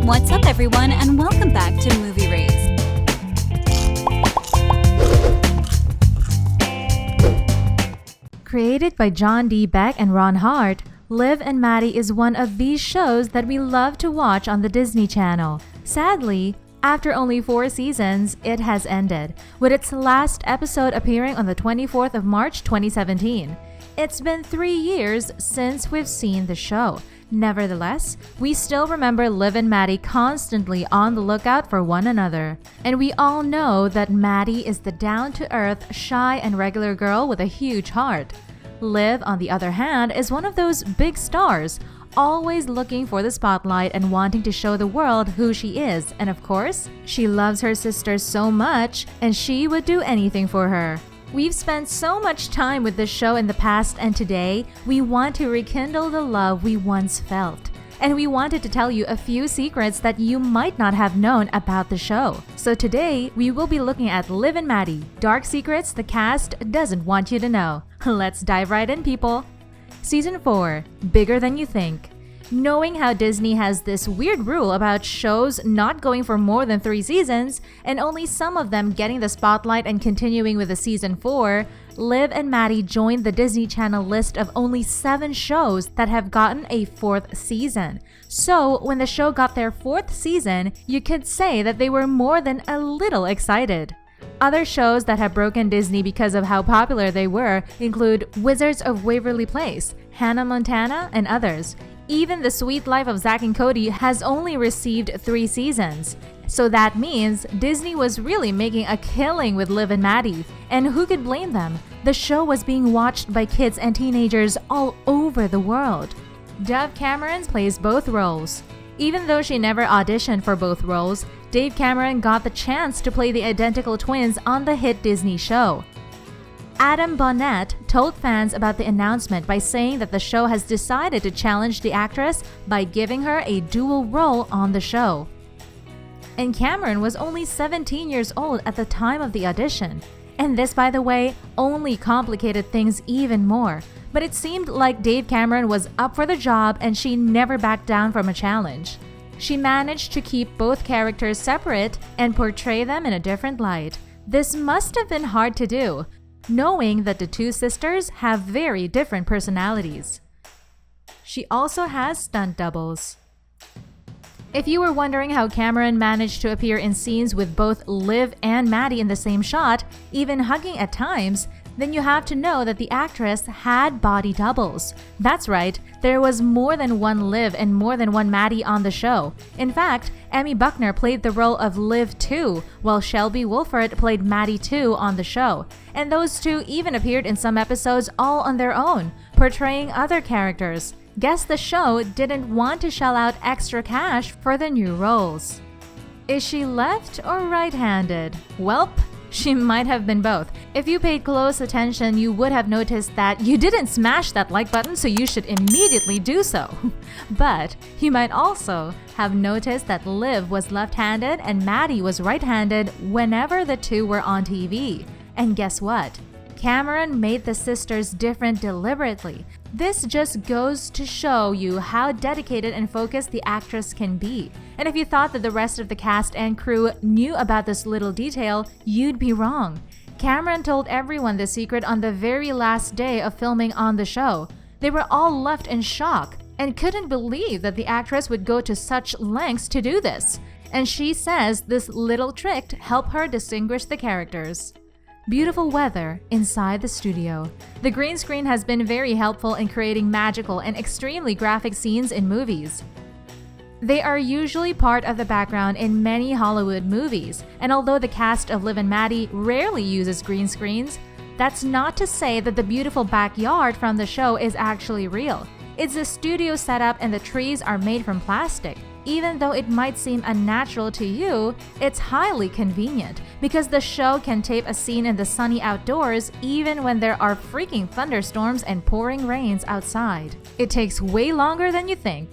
What's up, everyone, and welcome back to Movie Race. Created by John D. Beck and Ron Hart, Liv and Maddie is one of these shows that we love to watch on the Disney Channel. Sadly, after only 4 seasons, it has ended, with its last episode appearing on the 24th of March 2017. It's been 3 years since we've seen the show. Nevertheless, we still remember Liv and Maddie constantly on the lookout for one another. And we all know that Maddie is the down-to-earth, shy and regular girl with a huge heart. Liv, on the other hand, is one of those big stars, always looking for the spotlight and wanting to show the world who she is. And of course, she loves her sister so much, and she would do anything for her. We've spent so much time with this show in the past, and today, we want to rekindle the love we once felt. And we wanted to tell you a few secrets that you might not have known about the show. So today, we will be looking at Liv and Maddie, dark secrets the cast doesn't want you to know. Let's dive right in, people. Season 4, Bigger Than You Think. Knowing how Disney has this weird rule about shows not going for more than 3 seasons, and only some of them getting the spotlight and continuing with the season 4, Liv and Maddie joined the Disney Channel list of only 7 shows that have gotten a 4th season. So when the show got their 4th season, you could say that they were more than a little excited. Other shows that have broken Disney because of how popular they were include Wizards of Waverly Place, Hannah Montana, and others. Even The Sweet Life of Zack and Cody has only received 3 seasons. So that means Disney was really making a killing with Liv and Maddie. And who could blame them? The show was being watched by kids and teenagers all over the world. Dove Cameron plays both roles. Even though she never auditioned for both roles, Dave Cameron got the chance to play the identical twins on the hit Disney show. Adam Bonnet told fans about the announcement by saying that the show has decided to challenge the actress by giving her a dual role on the show. And Cameron was only 17 years old at the time of the audition. And this, by the way, only complicated things even more. But it seemed like Dave Cameron was up for the job and she never backed down from a challenge. She managed to keep both characters separate and portray them in a different light. This must have been hard to do, knowing that the 2 sisters have very different personalities. She also has stunt doubles. If you were wondering how Cameron managed to appear in scenes with both Liv and Maddie in the same shot, even hugging at times, then you have to know that the actress had body doubles. That's right, there was more than one Liv and more than one Maddie on the show. In fact, Emmy Buckner played the role of Liv 2, while Shelby Wolford played Maddie 2 on the show. And those 2 even appeared in some episodes all on their own, portraying other characters. Guess the show didn't want to shell out extra cash for the new roles. Is she left or right-handed? Welp, she might have been both. If you paid close attention, you would have noticed that you didn't smash that like button, so you should immediately do so. But you might also have noticed that Liv was left-handed and Maddie was right-handed whenever the 2 were on TV. And guess what? Cameron made the sisters different deliberately. This just goes to show you how dedicated and focused the actress can be. And if you thought that the rest of the cast and crew knew about this little detail, you'd be wrong. Cameron told everyone the secret on the very last day of filming on the show. They were all left in shock and couldn't believe that the actress would go to such lengths to do this. And she says this little trick helped her distinguish the characters. Beautiful weather inside the studio. The green screen has been very helpful in creating magical and extremely graphic scenes in movies. They are usually part of the background in many Hollywood movies, and although the cast of Liv and Maddie rarely uses green screens, that's not to say that the beautiful backyard from the show is actually real. It's a studio setup and the trees are made from plastic. Even though it might seem unnatural to you, it's highly convenient because the show can tape a scene in the sunny outdoors even when there are freaking thunderstorms and pouring rains outside. It takes way longer than you think.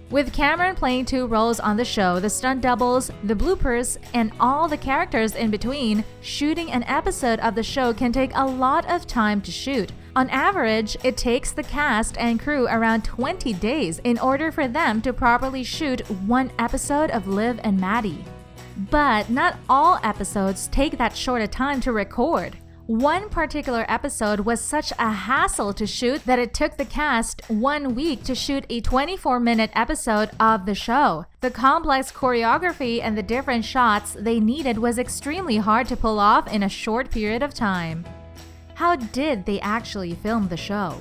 With Cameron playing 2 roles on the show, the stunt doubles, the bloopers, and all the characters in between, shooting an episode of the show can take a lot of time to shoot. On average, it takes the cast and crew around 20 days in order for them to properly shoot one episode of Liv and Maddie. But not all episodes take that short a time to record. One particular episode was such a hassle to shoot that it took the cast 1 week to shoot a 24-minute episode of the show. The complex choreography and the different shots they needed was extremely hard to pull off in a short period of time. How did they actually film the show?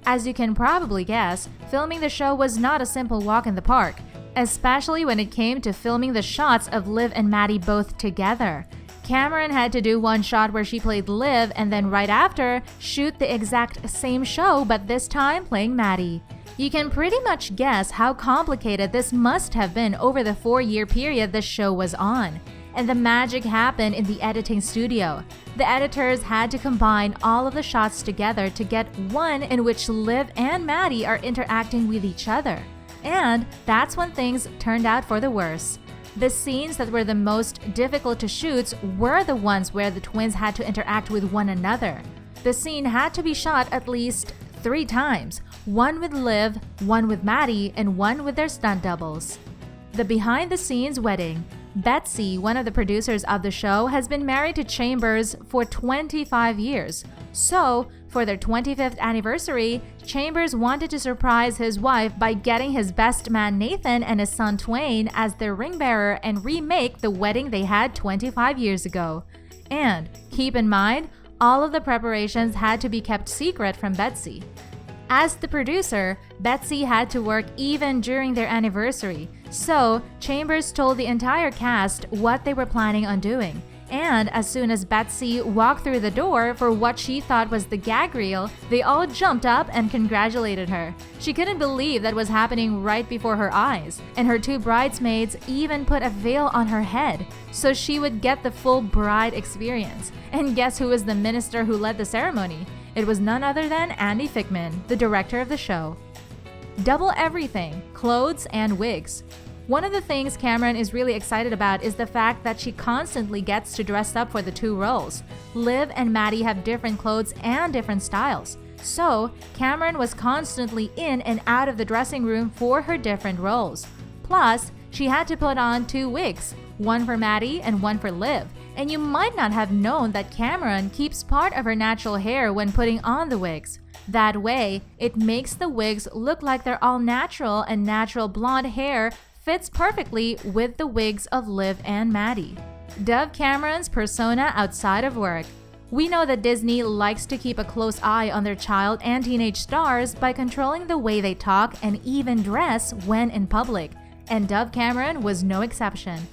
As you can probably guess, filming the show was not a simple walk in the park, especially when it came to filming the shots of Liv and Maddie both together. Cameron had to do one shot where she played Liv and then right after, shoot the exact same show but this time playing Maddie. You can pretty much guess how complicated this must have been over the 4-year period the show was on. And the magic happened in the editing studio. The editors had to combine all of the shots together to get one in which Liv and Maddie are interacting with each other. And that's when things turned out for the worse. The scenes that were the most difficult to shoot were the ones where the twins had to interact with one another. The scene had to be shot at least 3 times, one with Liv, one with Maddie, and one with their stunt doubles. The behind-the-scenes wedding. Betsy, one of the producers of the show, has been married to Chambers for 25 years. So, for their 25th anniversary, Chambers wanted to surprise his wife by getting his best man Nathan and his son Tween as their ring bearer and remake the wedding they had 25 years ago. And keep in mind, all of the preparations had to be kept secret from Betsy. As the producer, Betsy had to work even during their anniversary, so Chambers told the entire cast what they were planning on doing. And as soon as Betsy walked through the door for what she thought was the gag reel, they all jumped up and congratulated her. She couldn't believe that was happening right before her eyes, and her 2 bridesmaids even put a veil on her head so she would get the full bride experience. And guess who was the minister who led the ceremony? It was none other than Andy Fickman, the director of the show. Double everything, clothes and wigs. One of the things Cameron is really excited about is the fact that she constantly gets to dress up for the 2 roles. Liv and Maddie have different clothes and different styles. So, Cameron was constantly in and out of the dressing room for her different roles. Plus, she had to put on 2 wigs, one for Maddie and one for Liv. And you might not have known that Cameron keeps part of her natural hair when putting on the wigs. That way, it makes the wigs look like they're all natural, and natural blonde hair fits perfectly with the wigs of Liv and Maddie. Dove Cameron's persona outside of work. We know that Disney likes to keep a close eye on their child and teenage stars by controlling the way they talk and even dress when in public, and Dove Cameron was no exception.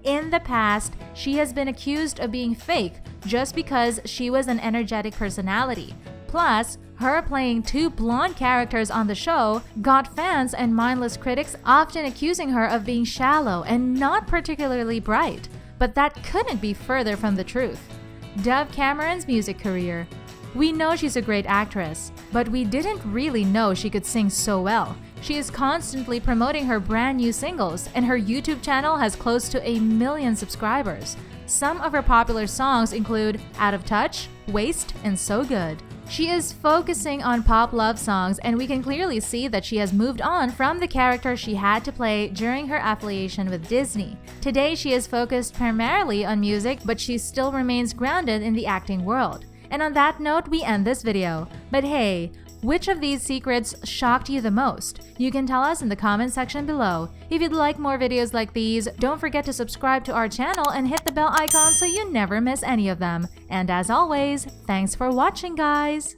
In the past, she has been accused of being fake just because she was an energetic personality. Plus, her playing 2 blonde characters on the show got fans and mindless critics often accusing her of being shallow and not particularly bright. But that couldn't be further from the truth. Dove Cameron's music career. We know she's a great actress, but we didn't really know she could sing so well. She is constantly promoting her brand new singles, and her YouTube channel has close to 1 million subscribers. Some of her popular songs include Out of Touch, Waste, and So Good. She is focusing on pop love songs, and we can clearly see that she has moved on from the character she had to play during her affiliation with Disney. Today, she is focused primarily on music, but she still remains grounded in the acting world. And on that note, we end this video. But hey, which of these secrets shocked you the most? You can tell us in the comment section below. If you'd like more videos like these, don't forget to subscribe to our channel and hit the bell icon so you never miss any of them. And as always, thanks for watching, guys!